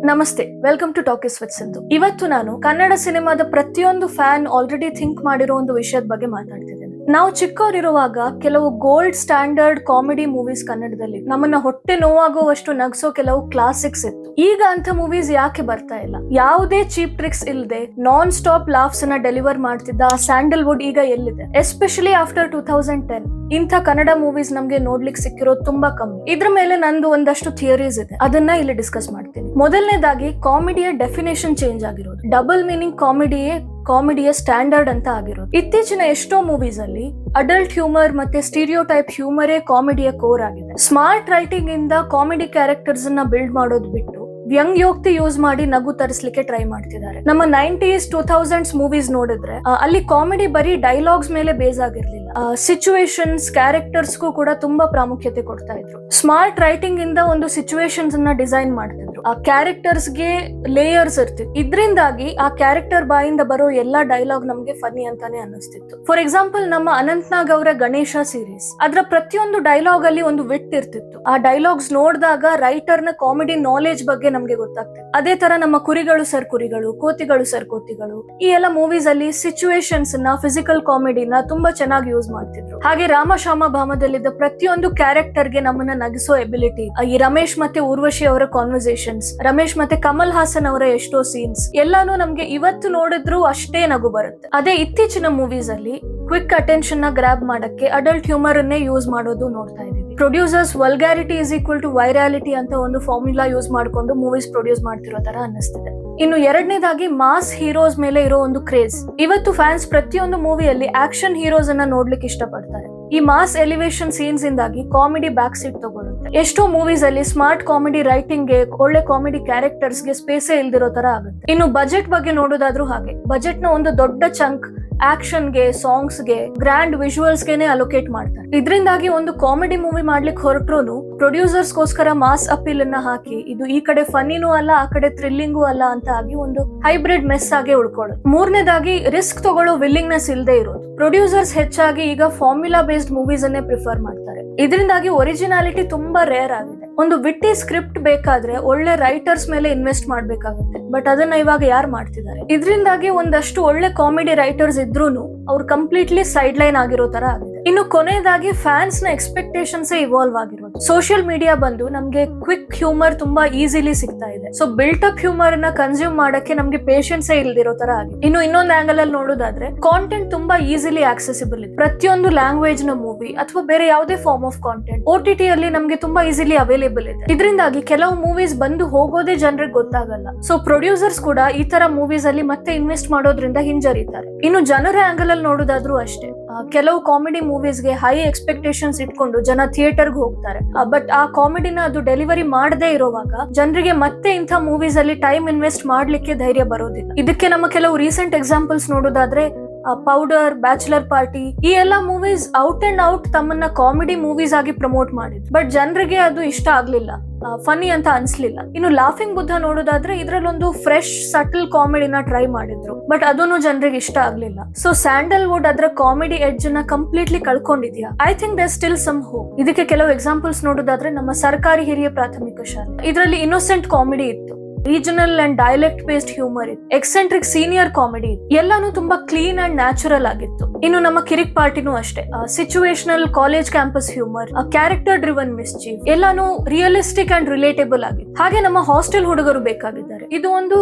ನಮಸ್ತೆ, welcome to talkies with Sindhu. ಇವತ್ತು ನಾನು ಕನ್ನಡ ಸಿನಿಮಾದ ಪ್ರತಿಯೊಂದು ಫ್ಯಾನ್ ಆಲ್ರೆಡಿ ಥಿಂಕ್ ಮಾಡಿರೋ ಒಂದು ವಿಷಯದ ಬಗ್ಗೆ ಮಾತಾಡ್ತಿದ್ದೇನೆ. ನಾವು ಚಿಕ್ಕವರಿರುವಾಗ ಕೆಲವು ಗೋಲ್ಡ್ ಸ್ಟ್ಯಾಂಡರ್ಡ್ ಕಾಮಿಡಿ ಮೂವೀಸ್ ಕನ್ನಡದಲ್ಲಿ ನಮ್ಮನ್ನ ಹೊಟ್ಟೆ ನೋವಾಗುವಷ್ಟು ನಗ್ಸೋ ಕೆಲವು ಕ್ಲಾಸಿಕ್ಸ್ ಇತ್ತು. ಈಗ ಅಂತ ಮೂವೀಸ್ ಯಾಕೆ ಬರ್ತಾ ಇಲ್ಲ? ಯಾವುದೇ ಚೀಪ್ ಟ್ರಿಕ್ಸ್ ಇಲ್ಲದೆ ನಾನ್ ಸ್ಟಾಪ್ ಲಾಫ್ಸ್ ನ ಡೆಲಿವರ್ ಮಾಡ್ತಿದ್ದ ಸ್ಯಾಂಡಲ್ವುಡ್ ಈಗ ಎಲ್ಲಿದೆ? ಎಸ್ಪೆಷಲಿ ಆಫ್ಟರ್ 2010 ಇಂಥ ಕನ್ನಡ ಮೂವೀಸ್ ನಮ್ಗೆ ನೋಡ್ಲಿಕ್ಕೆ ಸಿಕ್ಕಿರೋದು ತುಂಬಾ ಕಮ್ಮಿ. ಇದ್ರ ಮೇಲೆ ನಂದು ಒಂದಷ್ಟು ಥಿಯರೀಸ್ ಇದೆ, ಅದನ್ನ ಇಲ್ಲಿ ಡಿಸ್ಕಸ್ ಮಾಡ್ತೀನಿ. ಮೊದಲನೇದಾಗಿ ಕಾಮಿಡಿಯ ಡೆಫಿನೇಷನ್ ಚೇಂಜ್ ಆಗಿರೋದು. ಡಬಲ್ ಮೀನಿಂಗ್ ಕಾಮಿಡಿಯ ಸ್ಟ್ಯಾಂಡರ್ಡ್ ಅಂತ ಆಗಿರೋದು. ಇತ್ತೀಚಿನ ಎಷ್ಟೋ ಮೂವೀಸ್ ಅಲ್ಲಿ ಅಡಲ್ಟ್ ಹ್ಯೂಮರ್ ಮತ್ತೆ ಸ್ಟೀರಿಯೋ ಟೈಪ್ ಹ್ಯೂಮರೇ ಕಾಮಿಡಿಯ ಕೋರ್ ಆಗಿದೆ. ಸ್ಮಾರ್ಟ್ ರೈಟಿಂಗ್ ಇಂದ ಕಾಮಿಡಿ ಕ್ಯಾರೆಕ್ಟರ್ಸ್ ಅನ್ನ ಬಿಲ್ಡ್ ಮಾಡೋದು ಬಿಟ್ಟು ವ್ಯಂಗ್ಯೋಕ್ತಿ ಯೂಸ್ ಮಾಡಿ ನಗು ತರಿಸ್ಲಿಕ್ಕೆ ಟ್ರೈ ಮಾಡ್ತಿದ್ದಾರೆ. ನಮ್ಮ 90s 2000s ಮೂವೀಸ್ ನೋಡಿದ್ರೆ ಅಲ್ಲಿ ಕಾಮಿಡಿ ಬರೀ ಡೈಲಾಗ್ಸ್ ಮೇಲೆ ಬೇಸ್ ಆಗಿರ್ಲಿಲ್ಲ, ಸಿಚುವೇಶನ್ಸ್ ಕ್ಯಾರೆಕ್ಟರ್ಸ್ ಕೂಡ ತುಂಬಾ ಪ್ರಾಮುಖ್ಯತೆ ಕೊಡ್ತಾ ಇದ್ರು. ಸ್ಮಾರ್ಟ್ ರೈಟಿಂಗ್ ಇಂದ ಒಂದು ಸಿಚುವೇಶನ್ಸ್ ಅನ್ನ ಡಿಸೈನ್ ಮಾಡ್ತಿದ್ರು, ಆ ಕ್ಯಾರೆಕ್ಟರ್ಸ್ ಗೆ ಲೇಯರ್ಸ್ ಇರ್ತಿತ್ತು. ಇದರಿಂದಾಗಿ ಆ ಕ್ಯಾರೆಕ್ಟರ್ ಬಾಯಿಂದ ಬರೋ ಎಲ್ಲಾ ಡೈಲಾಗ್ ನಮ್ಗೆ ಫನಿ ಅಂತಾನೆ ಅನ್ನಿಸ್ತಿತ್ತು. ಫಾರ್ ಎಕ್ಸಾಂಪಲ್, ನಮ್ಮ ಅನಂತ್ನಾಗ್ ಅವರ ಗಣೇಶ ಸೀರೀಸ್, ಅದರ ಪ್ರತಿಯೊಂದು ಡೈಲಾಗ್ ಅಲ್ಲಿ ಒಂದು ವಿಟ್ ಇರ್ತಿತ್ತು. ಆ ಡೈಲಾಗ್ಸ್ ನೋಡಿದಾಗ ರೈಟರ್ ನ ಕಾಮಿಡಿ ನಾಲೆಜ್ ಬಗ್ಗೆ ನಮ್ಗೆ ಗೊತ್ತಾಗ್ತಿತ್ತು. ಅದೇ ತರ ನಮ್ಮ ಕುರಿಗಳು ಸರ್ ಕುರಿಗಳು, ಕೋತಿಗಳು ಸರ್ ಕೋತಿಗಳು, ಈ ಎಲ್ಲ ಮೂವೀಸ್ ಅಲ್ಲಿ ಸಿಚುವೇಶನ್ಸ್ ನ ಫಿಸಿಕಲ್ ಕಾಮಿಡಿನ ತುಂಬಾ ಚೆನ್ನಾಗಿ ಯೂಸ್ ಮಾಡ್ತಿದ್ರು. ಹಾಗೆ ರಾಮಶಾಮ ಭಾಮದಲ್ಲಿದ್ದ ಪ್ರತಿಯೊಂದು ಕ್ಯಾರೆಕ್ಟರ್ ಗೆ ನಮ್ಮನ್ನ ನಗಿಸೋ ಎಬಿಲಿಟಿ, ಈ ರಮೇಶ್ ಮತ್ತೆ ಊರ್ವಶಿ ಅವರ ಕಾನ್ವರ್ಸೇಷನ್ಸ್, ರಮೇಶ್ ಮತ್ತೆ ಕಮಲ್ ಹಾಸನ್ ಅವರ ಎಷ್ಟೋ ಸೀನ್ಸ್ ಎಲ್ಲಾನು ನಮ್ಗೆ ಇವತ್ತು ನೋಡಿದ್ರು ಅಷ್ಟೇ ನಗು ಬರುತ್ತೆ. ಅದೇ ಇತ್ತೀಚಿನ ಮೂವೀಸ್ ಅಲ್ಲಿ ಕ್ವಿಕ್ ಅಟೆನ್ಷನ್ ನ ಗ್ರಾಬ್ ಮಾಡಕ್ಕೆ ಅಡಲ್ಟ್ ಹ್ಯೂಮರ್ ಅನ್ನೇ ಯೂಸ್ ಮಾಡೋದು ನೋಡ್ತಾ ಇದೀವಿ. Producers vulgarity is equal to ವೈರಾಲಿಟಿ ಅಂತ ಒಂದು ಫಾರ್ಮುಲಾ ಯೂಸ್ ಮಾಡ್ಕೊಂಡು ಮೂವೀಸ್ ಪ್ರೊಡ್ಯೂಸ್ ಮಾಡ್ತಿರೋ ತರ ಅನ್ನಿಸ್ತಿದೆ. ಇನ್ನು ಎರಡನೇದಾಗಿ ಮಾಸ್ ಹೀರೋಸ್ ಮೇಲೆ ಇರೋ ಒಂದು ಕ್ರೇಜ್. ಇವತ್ತು ಫ್ಯಾನ್ಸ್ ಪ್ರತಿಯೊಂದು ಮೂವಿಯಲ್ಲಿ ಆಕ್ಷನ್ ಹೀರೋಸ್ ಅನ್ನ ನೋಡ್ಲಿಕ್ಕೆ ಇಷ್ಟಪಡ್ತಾರೆ. ಈ ಮಾಸ್ ಎಲಿವೇಶನ್ ಸೀನ್ಸ್ ಇಂದಾಗಿ ಕಾಮಿಡಿ ಬ್ಯಾಕ್ ಸೀಟ್ ತಗೊಳುತ್ತೆ. ಎಷ್ಟೋ ಮೂವೀಸ್ ಅಲ್ಲಿ ಸ್ಮಾರ್ಟ್ ಕಾಮಿಡಿ ರೈಟಿಂಗ್ ಗೆ, ಒಳ್ಳೆ ಕಾಮಿಡಿ ಕ್ಯಾರೆಕ್ಟರ್ಸ್ ಗೆ ಸ್ಪೇಸೇ ಇಲ್ದಿರೋ ತರ ಆಗುತ್ತೆ. ಇನ್ನು ಬಜೆಟ್ ಬಗ್ಗೆ ನೋಡೋದಾದ್ರೂ ಹಾಗೆ, ಬಜೆಟ್ ನ ಒಂದು ದೊಡ್ಡ ಚಂಕ್ ಆಕ್ಷನ್ ಗೆ, ಸಾಂಗ್ಸ್ ಗೆ, ಗ್ರ್ಯಾಂಡ್ ವಿಜುವಲ್ಸ್ ಗೆನೆ ಅಲೋಕೇಟ್ ಮಾಡ್ತಾರೆ. ಇದರಿಂದಾಗಿ ಒಂದು ಕಾಮಿಡಿ ಮೂವಿ ಮಾಡ್ಲಿಕ್ಕೆ ಹೊರಟ್ರು ಪ್ರೊಡ್ಯೂಸರ್ಸ್ ಗೋಸ್ಕರ ಮಾಸ್ ಅಪೀಲ್ ಅನ್ನ ಹಾಕಿ ಇದು ಈ ಕಡೆ ಫನ್ನಿನೂ ಅಲ್ಲ, ಆ ಕಡೆ ಥ್ರಿಲ್ಲಿಂಗೂ ಅಲ್ಲ ಅಂತ ಆಗಿ ಒಂದು ಹೈಬ್ರಿಡ್ ಮೆಸ್ ಆಗಿ ಉಳ್ಕೊಳ್ಳೋದು. ಮೂರನೇದಾಗಿ ರಿಸ್ಕ್ ತಗೊಳ್ಳೋ ವಿಲ್ಲಿಂಗ್ನೆಸ್ ಇಲ್ಲದೆ ಇರೋದು. ಪ್ರೊಡ್ಯೂಸರ್ಸ್ ಹೆಚ್ಚಾಗಿ ಈಗ ಫಾರ್ಮುಲಾ ಬೇಸ್ಡ್ ಮೂವೀಸ್ ಅನ್ನೇ ಪ್ರಿಫರ್ ಮಾಡ್ತಾರೆ. ಇದರಿಂದಾಗಿ ಒರಿಜಿನಾಲಿಟಿ ತುಂಬಾ ರೇರ್ ಆಗಿದೆ. ಒಂದು ವಿಟ್ಟಿ ಸ್ಕ್ರಿಪ್ಟ್ ಬೇಕಾದ್ರೆ ಒಳ್ಳೆ ರೈಟರ್ಸ್ ಮೇಲೆ ಇನ್ವೆಸ್ಟ್ ಮಾಡ್ಬೇಕಾಗುತ್ತೆ, ಬಟ್ ಅದನ್ನ ಇವಾಗ ಯಾರು ಮಾಡ್ತಿದ್ದಾರೆ? ಇದರಿಂದಾಗಿ ಒಂದಷ್ಟು ಒಳ್ಳೆ ಕಾಮಿಡಿ ರೈಟರ್ಸ್ ಇದ್ರೂನು ಅವ್ರು ಕಂಪ್ಲೀಟ್ಲಿ ಸೈಡ್ ಲೈನ್ ಆಗಿರೋ ತರ ಆಗಿದೆ. ಇನ್ನು ಕೊನೆಯದಾಗಿ ಫ್ಯಾನ್ಸ್ ನ ಎಕ್ಸ್ಪೆಕ್ಟೇಷನ್ಸ್ ಇವಾಲ್ವ್ ಆಗಿರೋದು. ಸೋಷಿಯಲ್ ಮೀಡಿಯಾ ಬಂದು ನಮ್ಗೆ ಕ್ವಿಕ್ ಹ್ಯೂಮರ್ ತುಂಬಾ ಈಸಿಲಿ ಸಿಗ್ತಾ ಇದೆ. ಸೊ ಬಿಲ್ಟ್ ಅಪ್ ಹ್ಯೂಮರ್ ನ ಕನ್ಸ್ಯೂಮ್ ಮಾಡಕ್ಕೆ ನಮ್ಗೆ ಪೇಷನ್ಸೇ ಇಲ್ದಿರೋ ತರ ಆಗಿದೆ. ಇನ್ನು ಇನ್ನೊಂದು ಆಂಗಲ್ ಅಲ್ಲಿ ನೋಡೋದಾದ್ರೆ ಕಾಂಟೆಂಟ್ ತುಂಬಾ ಈಸಿಲಿ ಆಕ್ಸೆಸಿಬಲ್ ಇದೆ. ಪ್ರತಿಯೊಂದು ಲ್ಯಾಂಗ್ವೇಜ್ ನ ಮೂವಿ ಅಥವಾ ಬೇರೆ ಯಾವುದೇ ಫಾರ್ಮ್ ಆಫ್ ಕಾಂಟೆಂಟ್ OTT ಅಲ್ಲಿ ನಮ್ಗೆ ತುಂಬಾ ಈಸಿಲಿ ಅವೈಲೇಬಲ್ ಇದೆ. ಇದರಿಂದಾಗಿ ಕೆಲವು ಮೂವೀಸ್ ಬಂದು ಹೋಗೋದೇ ಜನರಿಗೆ ಗೊತ್ತಾಗಲ್ಲ. ಸೊ ಪ್ರೊಡ್ಯೂಸರ್ಸ್ ಕೂಡ ಈ ತರ ಮೂವೀಸ್ ಅಲ್ಲಿ ಮತ್ತೆ ಇನ್ವೆಸ್ಟ್ ಮಾಡೋದ್ರಿಂದ ಹಿಂಜರಿತಾರೆ. ಇನ್ನು ಜನರ ಆಂಗಲ್ ಅಲ್ಲಿ ನೋಡೋದಾದ್ರೂ ಅಷ್ಟೇ, ಕೆಲವು ಕಾಮಿಡಿ ಮೂವೀಸ್ಗೆ ಹೈ ಎಕ್ಸ್ಪೆಕ್ಟೇಷನ್ಸ್ ಇಟ್ಕೊಂಡು ಜನ ಥಿಯೇಟರ್ಗೆ ಹೋಗ್ತಾರೆ. ಬಟ್ ಆ ಕಾಮಿಡಿನ ಅದು ಡೆಲಿವರಿ ಮಾಡದೇ ಇರೋವಾಗ ಜನರಿಗೆ ಮತ್ತೆ ಇಂಥ ಮೂವೀಸ್ ಅಲ್ಲಿ ಟೈಮ್ ಇನ್ವೆಸ್ಟ್ ಮಾಡ್ಲಿಕ್ಕೆ ಧೈರ್ಯ ಬರೋದಿಲ್ಲ. ಇದಕ್ಕೆ ನಮ್ಮ ಕೆಲವು ರೀಸೆಂಟ್ ಎಕ್ಸಾಂಪಲ್ಸ್ ನೋಡೋದಾದ್ರೆ ಪೌಡರ್, ಬ್ಯಾಚುಲರ್ ಪಾರ್ಟಿ, ಈ ಎಲ್ಲಾ ಮೂವೀಸ್ ಔಟ್ ಅಂಡ್ ಔಟ್ ತಮ್ಮನ್ನ ಕಾಮಿಡಿ ಮೂವೀಸ್ ಆಗಿ ಪ್ರಮೋಟ್ ಮಾಡಿದ್ರು. ಬಟ್ ಜನರಿಗೆ ಅದು ಇಷ್ಟ ಆಗ್ಲಿಲ್ಲ, ಫನಿ ಅಂತ ಅನ್ಸ್ಲಿಲ್ಲ. ಇನ್ನು ಲಾಫಿಂಗ್ ಬುದ್ಧ ನೋಡೋದಾದ್ರೆ ಇದ್ರಲ್ಲೊಂದು ಫ್ರೆಶ್ ಸಟಲ್ ಕಾಮಿಡಿನ ಟ್ರೈ ಮಾಡಿದ್ರು, ಬಟ್ ಅದನ್ನು ಜನರಿಗೆ ಇಷ್ಟ ಆಗ್ಲಿಲ್ಲ. ಸೊ ಸ್ಯಾಂಡಲ್ವುಡ್ ಅದರ ಕಾಮಿಡಿ ಎಡ್ಜ್ ನ ಕಂಪ್ಲೀಟ್ಲಿ ಕಳ್ಕೊಂಡಿದ್ಯಾ? I think there still some hope. ಇದಕ್ಕೆ ಕೆಲವು ಎಕ್ಸಾಂಪಲ್ಸ್ ನೋಡೋದಾದ್ರೆ ನಮ್ಮ ಸರ್ಕಾರಿ ಹಿರಿಯ ಪ್ರಾಥಮಿಕ ಶಾಲೆ, ಇದರಲ್ಲಿ ಇನ್ನೋಸೆಂಟ್ ಕಾಮಿಡಿ ಇತ್ತು, regional and dialect based humour ಇತ್ತು, ಎಕ್ಸೆಂಟ್ರಿಕ್ ಸೀನಿಯರ್ ಕಾಮಿಡಿ ಇತ್ತು, ಎಲ್ಲಾನು ತುಂಬಾ ಕ್ಲೀನ್ ಅಂಡ್ ನ್ಯಾಚುರಲ್ ಆಗಿತ್ತು. ಇನ್ನು ನಮ್ಮ ಕಿರಿಕ್ ಪಾರ್ಟಿನೂ ಅಷ್ಟೇ, situational college campus humour, character driven mischief, ಎಲ್ಲಾನು ರಿಯಲಿಸ್ಟಿಕ್ ಅಂಡ್ ರಿಲೇಟೇಬಲ್ ಆಗಿತ್ತು. ಹಾಗೆ ನಮ್ಮ ಹಾಸ್ಟೆಲ್ ಹುಡುಗರು ಬೇಕಾಗಿದ್ದಾರೆ, ಇದು ಒಂದು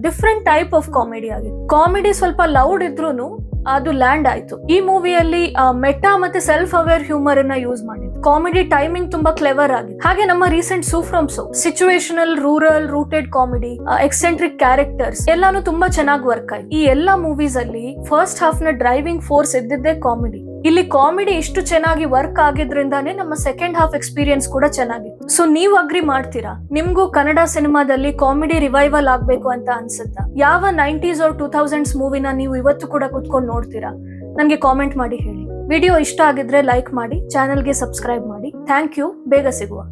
ಡಿಫ್ರೆಂಟ್ ಟೈಪ್ ಆಫ್ ಕಾಮಿಡಿ ಆಗಿತ್ತು. ಕಾಮಿಡಿ ಸ್ವಲ್ಪ ಲೌಡ್ ಇದ್ರೂನು ಅದು ಲ್ಯಾಂಡ್ ಆಯ್ತು. ಈ ಮೂವಿಯಲ್ಲಿ ಮೆಟಾ ಮತ್ತೆ ಸೆಲ್ಫ್ ಅವೇರ್ ಹ್ಯೂಮರ್ ಅನ್ನ ಯೂಸ್ ಮಾಡಿದ್ರು. ಕಾಮಿಡಿ ಟೈಮಿಂಗ್ ತುಂಬಾ ಕ್ಲೆವರ್ ಆಗಿದೆ. ಹಾಗೆ ನಮ್ಮ recent ಸೂಫ್ರಮ್ಸು situational, rural, rooted comedy, eccentric characters ಎಲ್ಲಾನು ತುಂಬಾ ಚೆನ್ನಾಗಿ ವರ್ಕ್ ಆಯ್ತು. ಈ ಎಲ್ಲಾ ಮೂವೀಸ್ ಅಲ್ಲಿ ಫಸ್ಟ್ ಹಾಫ್ ನ ಡ್ರೈವಿಂಗ್ ಫೋರ್ಸ್ ಇದ್ದಿದ್ದೇ ಕಾಮಿಡಿ. ಇಲ್ಲಿ ಕಾಮಿಡಿ ಇಷ್ಟು ಚೆನ್ನಾಗಿ ವರ್ಕ್ ಆಗಿದ್ರಿಂದಾನೇ ನಮ್ಮ ಸೆಕೆಂಡ್ ಹಾಫ್ ಎಕ್ಸ್ಪೀರಿಯನ್ಸ್ ಕೂಡ ಚೆನ್ನಾಗಿತ್ತು. ಸೊ ನೀವು ಅಗ್ರಿ ಮಾಡ್ತೀರಾ? ನಿಮ್ಗೂ ಕನ್ನಡ ಸಿನಿಮಾದಲ್ಲಿ ಕಾಮಿಡಿ ರಿವೈವಲ್ ಆಗ್ಬೇಕು ಅಂತ ಅನ್ಸುತ್ತಾ? ಯಾವ 90s or 2000s ಮೂವಿನ ನೀವು ಇವತ್ತು ಕೂಡ ಕುತ್ಕೊಂಡು ನೋಡ್ತೀರಾ? ನನಗೆ ಕಾಮೆಂಟ್ ಮಾಡಿ ಹೇಳಿ. ವಿಡಿಯೋ ಇಷ್ಟ ಆಗಿದ್ರೆ ಲೈಕ್ ಮಾಡಿ, ಚಾನೆಲ್ಗೆ ಸಬ್ಸ್ಕ್ರೈಬ್ ಮಾಡಿ. Thank you. ಬೇಗ ಸಿಗುವ.